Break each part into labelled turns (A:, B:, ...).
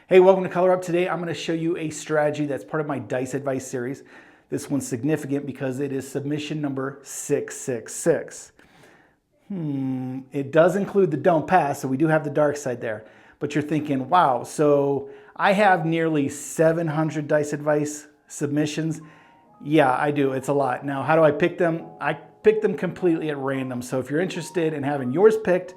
A: Hey, welcome to Color Up. Today I'm going to show you a strategy that's part of my dice advice series. This one's significant because it is submission number 666. It does include the don't pass, so we do have the dark side there. But you're thinking, wow, so I have nearly 700 dice advice submissions. Yeah, I do. It's a lot. Now, how do I pick them? I pick them completely at random. So if you're interested in having yours picked,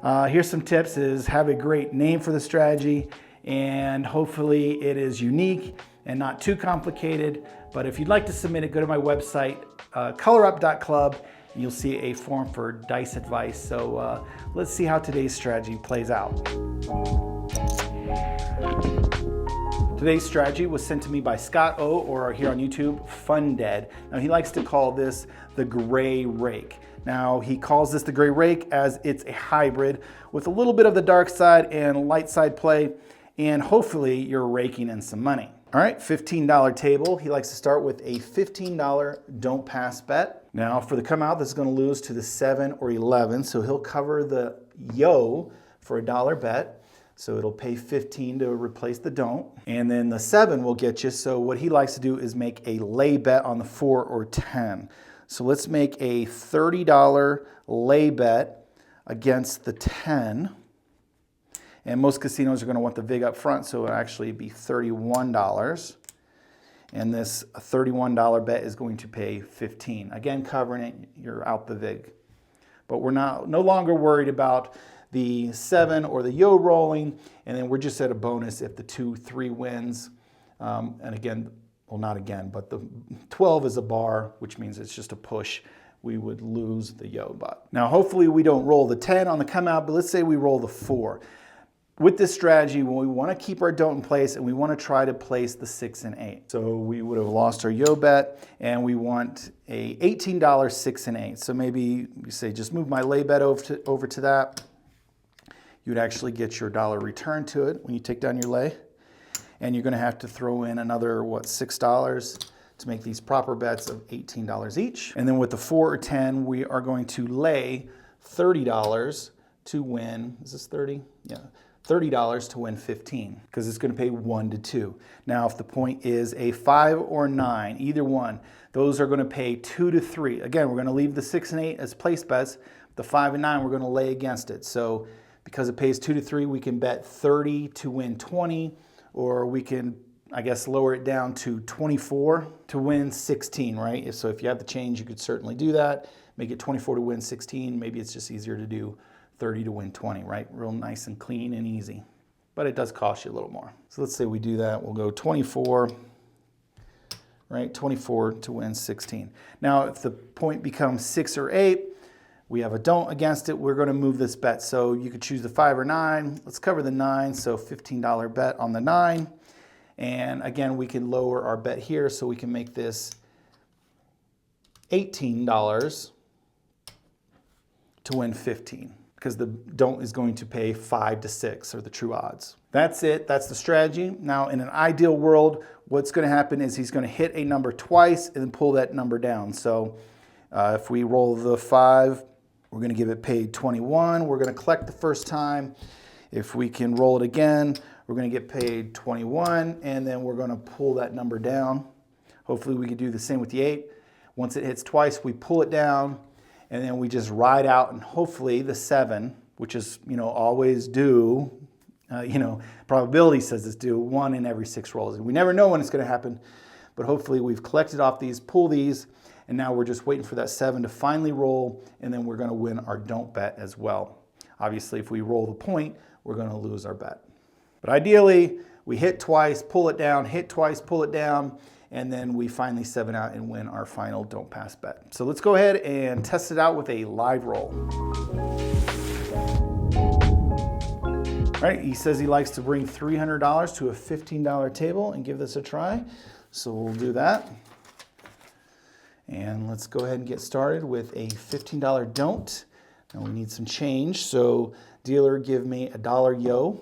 A: here's some tips: is have a great name for the strategy, and hopefully it is unique and not too complicated. But if you'd like to submit it, go to my website, colorup.club, and you'll see a form for dice advice. So let's see how today's strategy plays out. Today's strategy was sent to me by Scott O, or here on YouTube, Fun Dead. Now he likes to call this the gray rake. Now he calls this the gray rake as it's a hybrid with a little bit of the dark side and light side play, and hopefully you're raking in some money. All right, $15 table. He likes to start with a $15 don't pass bet. Now for the come out, this is going to lose to the 7 or 11, so he'll cover the yo for a $1 bet. So it'll pay 15 to replace the don't. And then the 7 will get you. So what he likes to do is make a lay bet on the 4 or 10. So let's make a $30 lay bet against the 10. And most casinos are going to want the vig up front, so it'll actually be $31. And this $31 bet is going to pay 15. Again, covering it, you're out the vig. But we're no longer worried about the 7 or the yo rolling, and then we're just at a bonus if the 2, 3 wins. And again, well, not again, but the 12 is a bar, which means it's just a push. We would lose the yo bot. Now, hopefully we don't roll the 10 on the come out, but let's say we roll the 4. With this strategy, we want to keep our don't in place, and we want to try to place the 6 and 8. So we would have lost our yo bet, and we want a $18 6 and 8. So maybe you say, just move my lay bet over to that. You'd actually get your dollar return to it when you take down your lay. And you're going to have to throw in another, $6 to make these proper bets of $18 each. And then with the 4 or 10, we are going to lay $30 to win. Is this 30? Yeah. $30 to win 15, because it's going to pay 1 to 2. Now, if the point is a 5 or 9, either one, those are going to pay 2 to 3. Again, we're going to leave the 6 and 8 as place bets. The 5 and 9, we're going to lay against it. So because it pays 2 to 3, we can bet 30 to win 20, or we can, I guess, lower it down to 24 to win 16, right? So if you have the change, you could certainly do that. Make it 24 to win 16. Maybe it's just easier to do 30 to win 20, right? Real nice and clean and easy. But it does cost you a little more. So let's say we do that. We'll go 24, right? 24 to win 16. Now, if the point becomes 6 or 8, we have a don't against it, we're going to move this bet. So you could choose the 5 or 9. Let's cover the 9, so $15 bet on the 9. And again, we can lower our bet here, so we can make this $18 to win 15, because the don't is going to pay 5 to 6, or the true odds. That's it. That's the strategy. Now, in an ideal world, what's going to happen is he's going to hit a number twice and then pull that number down. So if we roll the 5, we're going to give it paid 21. We're going to collect the first time. If we can roll it again, we're going to get paid 21, and then we're going to pull that number down. Hopefully we can do the same with the 8. Once it hits twice, we pull it down, and then we just ride out, and hopefully the 7, which is, always due, probability says it's due 1 in every 6 rolls. And we never know when it's going to happen, but hopefully we've collected off these, pull these, and now we're just waiting for that 7 to finally roll, and then we're going to win our don't bet as well. Obviously, if we roll the point, we're going to lose our bet. But ideally, we hit twice, pull it down, hit twice, pull it down, and then we finally 7 out and win our final don't pass bet. So let's go ahead and test it out with a live roll. All right, he says he likes to bring $300 to a $15 table and give this a try. So we'll do that. And let's go ahead and get started with a $15 don't. Now we need some change. So dealer, give me a $1 yo.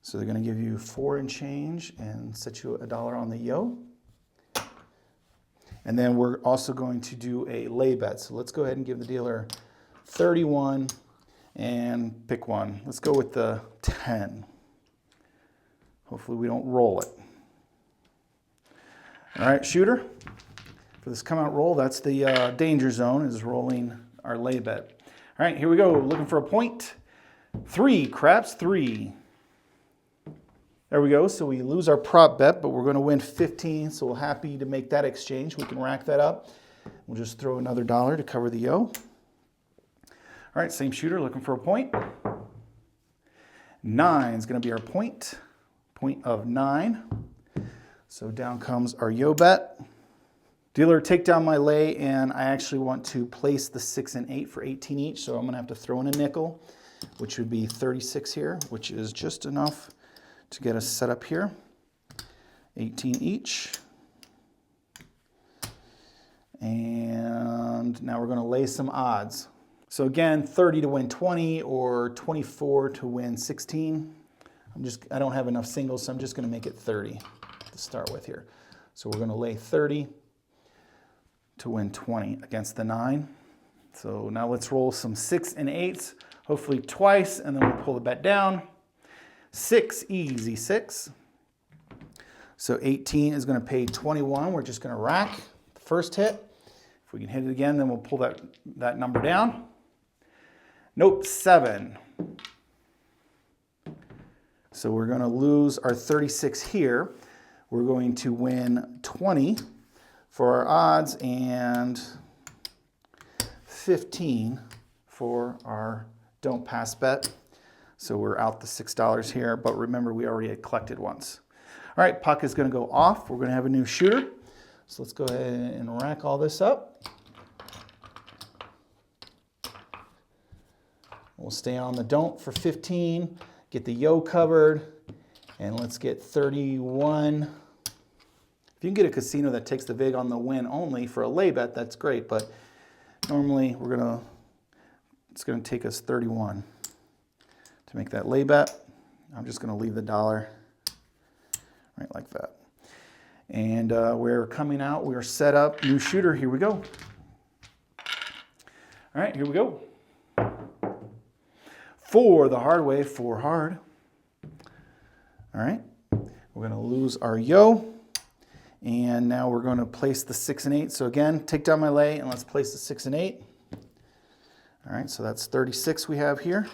A: So they're going to give you 4 and change and set you a $1 on the yo. And then we're also going to do a lay bet. So let's go ahead and give the dealer 31 and pick one. Let's go with the 10. Hopefully we don't roll it. All right, shooter. For this come out roll, that's the danger zone, is rolling our lay bet. All right, here we go. Looking for a point. 3, craps 3. There we go. So we lose our prop bet, but we're going to win 15. So we're happy to make that exchange. We can rack that up. We'll just throw another $1 to cover the yo. All right, same shooter looking for a point. 9 is going to be our point. Point of 9. So down comes our yo bet. Dealer, take down my lay, and I actually want to place the 6 and 8 for 18 each, so I'm going to have to throw in a nickel, which would be 36 here, which is just enough to get us set up here. 18 each. And now we're going to lay some odds. So again, 30 to win 20 or 24 to win 16. I don't have enough singles, so I'm just going to make it 30 to start with here. So we're going to lay 30 to win 20 against the 9. So now let's roll some 6 and 8s, hopefully twice, and then we'll pull the bet down. 6, easy 6. So 18 is going to pay 21. We're just going to rack the first hit. If we can hit it again, then we'll pull that number down. Nope, 7. So we're going to lose our 36 here. We're going to win 20 for our odds and 15 for our don't pass bet. So we're out the $6 here, but remember we already had collected once. All right, puck is going to go off. We're going to have a new shooter. So let's go ahead and rack all this up. We'll stay on the don't for 15, get the yo covered, and let's get 31. If you can get a casino that takes the vig on the win only for a lay bet, that's great, but normally it's gonna take us 31 to make that lay bet. I'm just gonna leave the $1 right like that. And we're coming out, we're set up, new shooter, here we go. All right, here we go. 4 the hard way, 4 hard. All right, we're gonna lose our yo. And now we're going to place the 6 and 8. So again, take down my lay and let's place the 6 and 8. All right, so that's 36 we have here.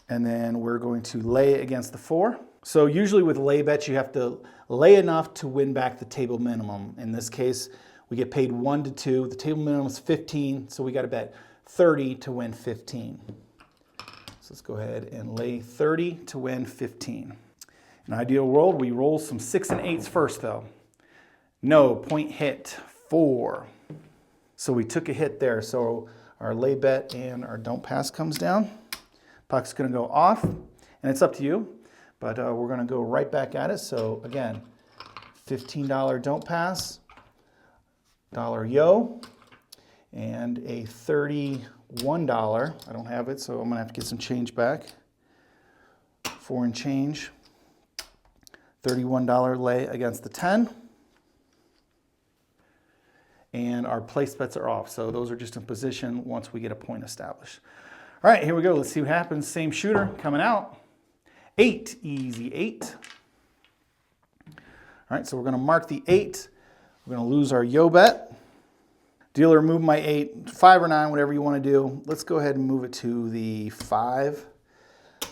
A: And then we're going to lay against the 4. So usually with lay bets, you have to lay enough to win back the table minimum. In this case, we get paid 1 to 2. The table minimum is 15, so we got to bet 30 to win 15. So let's go ahead and lay 30 to win 15. In an ideal world, we roll some 6 and 8s first though. No, point hit 4. So we took a hit there. So our lay bet and our don't pass comes down. Puck's gonna go off, and it's up to you, but we're gonna go right back at it. So again, $15 don't pass, $1 yo, and a $31. I don't have it, so I'm gonna have to get some change back. 4 and change. $31 lay against the 10. And our place bets are off, so those are just in position once we get a point established. All right, here we go. Let's see what happens. Same shooter coming out. 8, easy 8. All right, so we're gonna mark the 8. We're gonna lose our yo bet. Dealer, move my 8, 5 or 9, whatever you want to do. Let's go ahead and move it to the 5.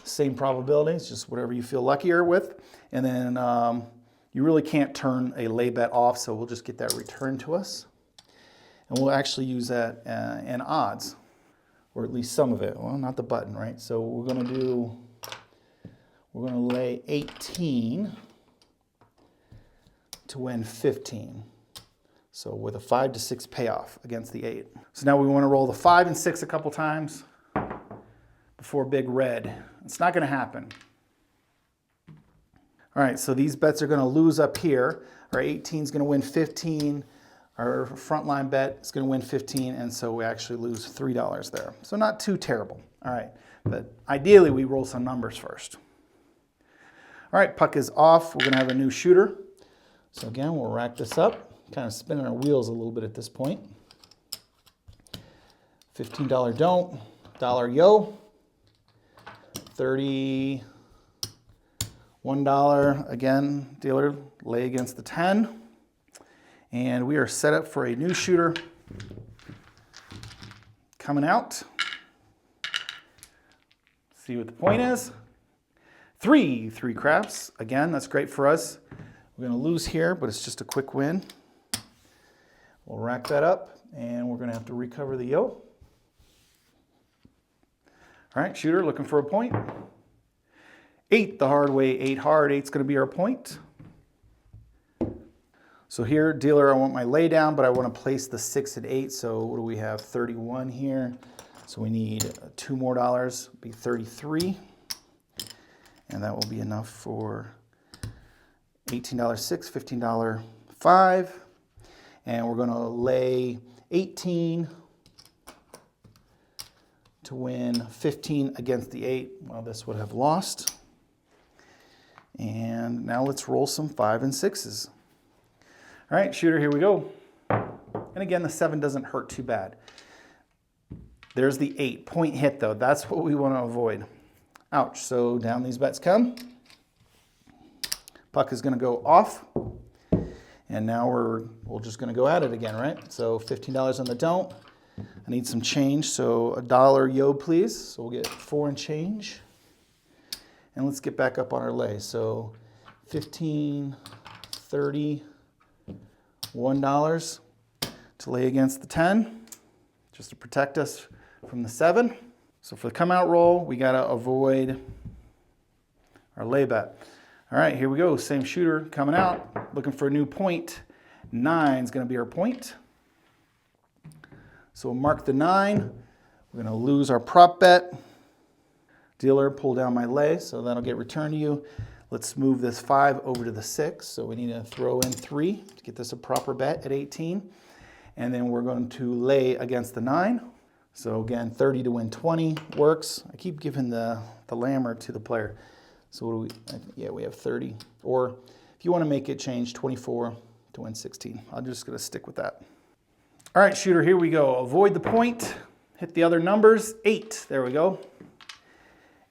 A: Same probabilities, just whatever you feel luckier with. And then you really can't turn a lay bet off, so we'll just get that returned to us. And we'll actually use that in odds, or at least some of it. Well, not the button, right? So we're going to lay 18 to win 15. So with a 5 to 6 payoff against the 8. So now we want to roll the 5 and 6 a couple times before big red. It's not going to happen. All right, so these bets are going to lose up here. Our 18 is going to win 15. Our front line bet is going to win 15, and so we actually lose $3 there. So not too terrible. All right, but ideally we roll some numbers first. All right, puck is off. We're going to have a new shooter. So again, we'll rack this up. Kind of spinning our wheels a little bit at this point. $15 don't, $1 yo, $31. Again, dealer, lay against the 10. And we are set up for a new shooter coming out. See what the point is. Three craps. Again, that's great for us. We're going to lose here, but it's just a quick win. We'll rack that up, and we're going to have to recover the yo. All right, shooter looking for a point. 8 the hard way, 8 hard. 8's going to be our point. So here, dealer, I want my lay down, but I want to place the 6 and 8. So what do we have? 31 here. So we need $2 more. Be 33. And that will be enough for $18 6, $15 5. And we're going to lay 18 to win 15 against the 8. Well, this would have lost. And now let's roll some 5 and 6s. All right, shooter, here we go. And again, the 7 doesn't hurt too bad. There's the 8. Point hit, though. That's what we want to avoid. Ouch. So down these bets come. Puck is going to go off. And now we're just going to go at it again, right? So $15 on the don't. I need some change, so $1 yo, please. So we'll get 4 and change. And let's get back up on our lay. So 15, 30, $1 to lay against the 10, just to protect us from the 7. So for the come out roll, we got to avoid our lay bet. All right, here we go. Same shooter coming out, looking for a new point. 9 is going to be our point. So we'll mark the 9. We're going to lose our prop bet. Dealer, pull down my lay, so that'll get returned to you. Let's move this 5 over to the 6. So we need to throw in 3 to get this a proper bet at 18. And then we're going to lay against the 9. So again, 30 to win 20 works. I keep giving the lammer to the player. So what do we, yeah, we have 30. Or if you want to make it change, 24 to win 16. I'm just going to stick with that. All right, shooter, here we go. Avoid the point. Hit the other numbers. 8, there we go.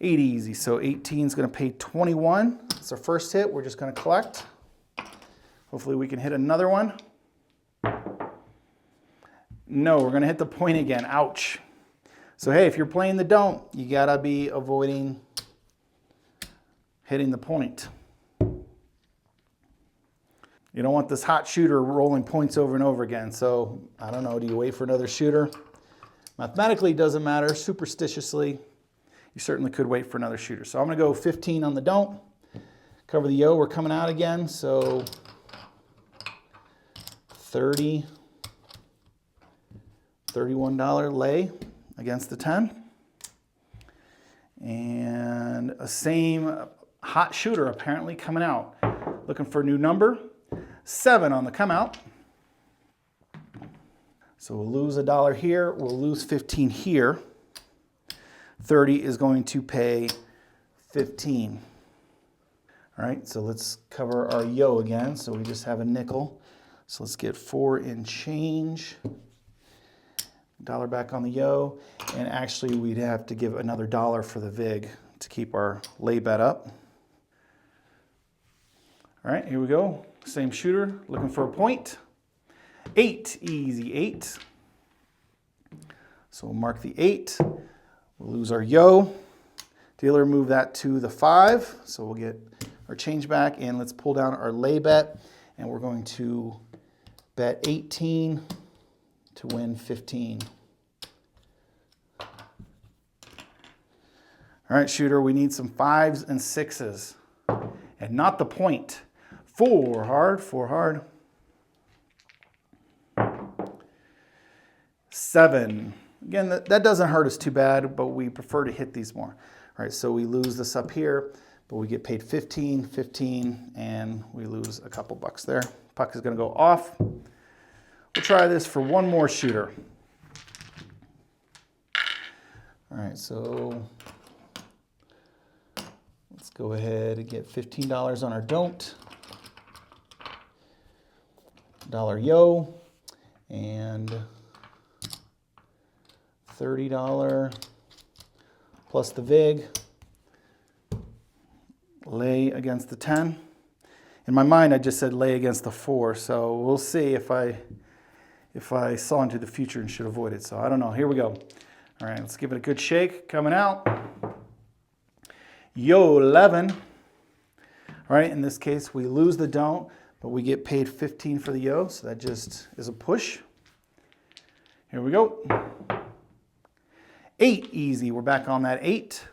A: 8 easy, so 18 is going to pay 21. It's our first hit. We're just going to collect. Hopefully we can hit another one. No, we're going to hit the point again. Ouch. So hey, if you're playing the don't, you got to be avoiding hitting the point. You don't want this hot shooter rolling points over and over again. So I don't know, do you wait for another shooter? Mathematically, it doesn't matter. Superstitiously, you certainly could wait for another shooter. So I'm going to go 15 on the don't. Cover the yo. We're coming out again. So 30, $31 lay against the 10. And a same hot shooter apparently coming out. Looking for a new number. 7 on the come out. So we'll lose $1 here. We'll lose 15 here. 30 is going to pay 15. All right, so let's cover our yo again. So we just have a nickel. So let's get 4 in change. $1 back on the yo. And actually we'd have to give another $1 for the vig to keep our lay bet up. All right, here we go. Same shooter, looking for a point. 8, easy 8. So we'll mark the 8. We'll lose our yo. Dealer, move that to the 5. So we'll get our change back, and let's pull down our lay bet. And we're going to bet 18 to win 15. All right, shooter, we need some 5s and 6s. And not the point. 4 hard, 4 hard. 7. Again, that doesn't hurt us too bad, but we prefer to hit these more. All right, so we lose this up here, but we get paid 15, 15, and we lose a couple bucks there. Puck is going to go off. We'll try this for one more shooter. All right, so let's go ahead and get $15 on our don't. $1 yo, and $30 plus the vig, lay against the 10. In my mind, I just said lay against the 4, so we'll see if I saw into the future and should avoid it. So I don't know. Here we go. All right, let's give it a good shake. Coming out. Yo, 11. All right, in this case, we lose the don't, but we get paid 15 for the yo, so that just is a push. Here we go. 8, easy. We're back on that 8.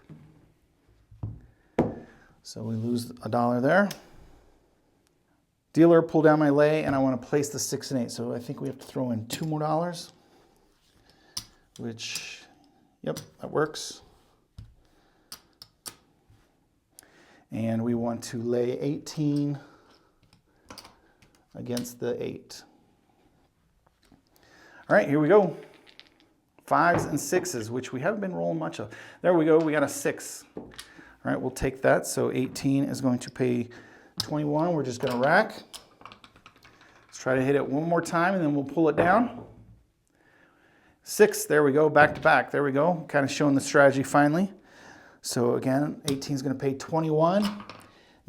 A: So we lose $1 there. Dealer, pull down my lay, and I want to place the 6 and 8. So I think we have to throw in $2 more, which, yep, that works. And we want to lay 18 against the 8. All right, here we go. 5s and 6s, which we haven't been rolling much of. There we go, we got a 6. All right, we'll take that. So 18 is going to pay 21. We're just going to rack. Let's try to hit it one more time, and then we'll pull it down. 6, there we go, back to back. There we go, kind of showing the strategy finally. So again, 18 is going to pay 21.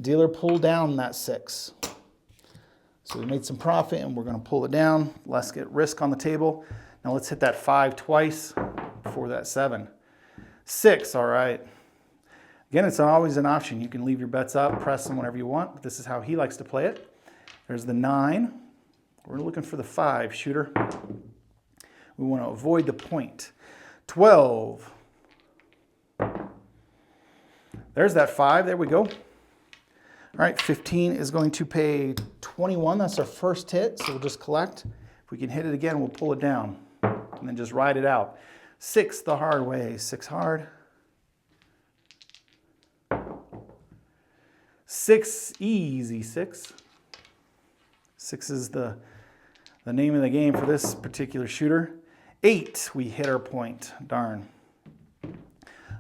A: Dealer, pull down that 6. So we made some profit, and we're going to pull it down. Let's get risk on the table. Now let's hit that 5 twice before that 7. 6, all right. Again, it's always an option. You can leave your bets up, press them whenever you want. But this is how he likes to play it. There's the 9. We're looking for the 5, shooter. We want to avoid the point. 12. There's that 5. There we go. All right, 15 is going to pay 21. That's our first hit, so we'll just collect. If we can hit it again, we'll pull it down and then just ride it out. 6 the hard way. 6 hard. 6, easy 6. 6 is the name of the game for this particular shooter. 8, we hit our point. Darn. All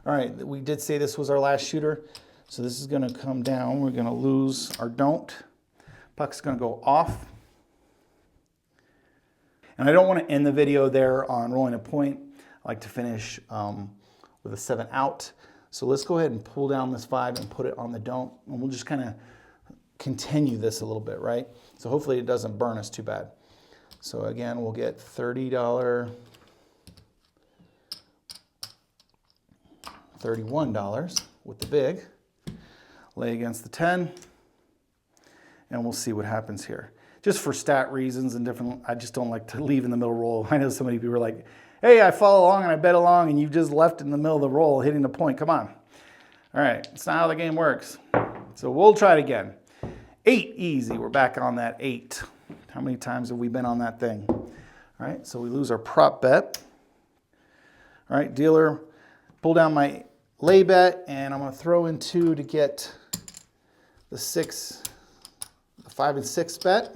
A: right, we did say this was our last shooter, so this is going to come down. We're going to lose our don't. Puck's going to go off. And I don't want to end the video there on rolling a point. I like to finish with a 7 out. So let's go ahead and pull down this 5 and put it on the don't, and we'll just kind of continue this a little bit, right? So hopefully it doesn't burn us too bad. So again, we'll get $30, $31 with the big, lay against the 10, and we'll see what happens here. Just for stat reasons and different, I just don't like to leave in the middle roll. I know so many people are like, hey, I follow along and I bet along, and you've just left in the middle of the roll hitting the point. Come on. All right, it's not how the game works. So we'll try it again. 8, easy. We're back on that 8. How many times have we been on that thing? All right, so we lose our prop bet. All right, dealer, pull down my lay bet, and I'm going to throw in 2 to get the 6, the 5 and 6 bet.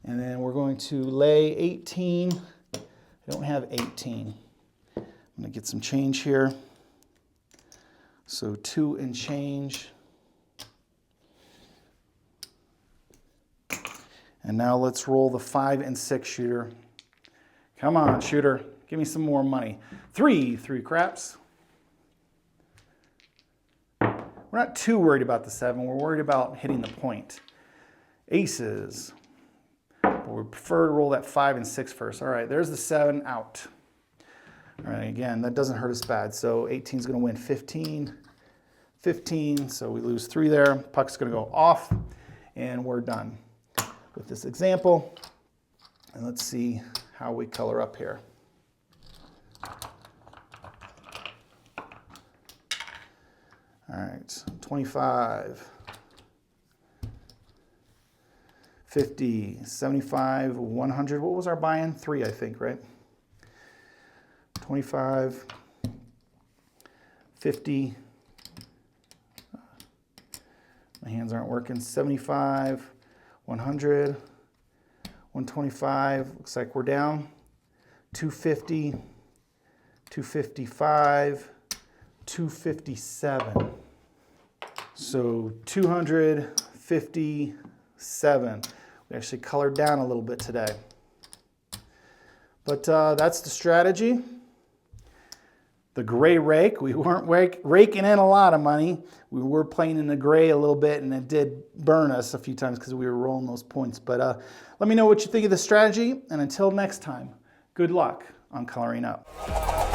A: And then we're going to lay 18. I don't have 18. I'm going to get some change here. So 2 and change. And now let's roll the 5 and 6 shooter. Come on, shooter. Give me some more money. 3 craps. We're not too worried about the 7. We're worried about hitting the point. Aces. But we prefer to roll that 5 and 6 first. All right, there's the 7 out. All right, again, that doesn't hurt us bad. So 18 is going to win 15. 15, so we lose 3 there. Puck's going to go off, and we're done with this example. And let's see how we color up here. All right, 25, 50, 75, 100. What was our buy-in? 3, I think, right? 25, 50. My hands aren't working. 75, 100, 125. Looks like we're down. 250, 255, 257. So 257. We actually colored down a little bit today. But that's the strategy. the gray rake. We weren't raking in a lot of money. We were playing in the gray a little bit, and it did burn us a few times because we were rolling those points. But let me know what you think of the strategy, and until next time, good luck on coloring up.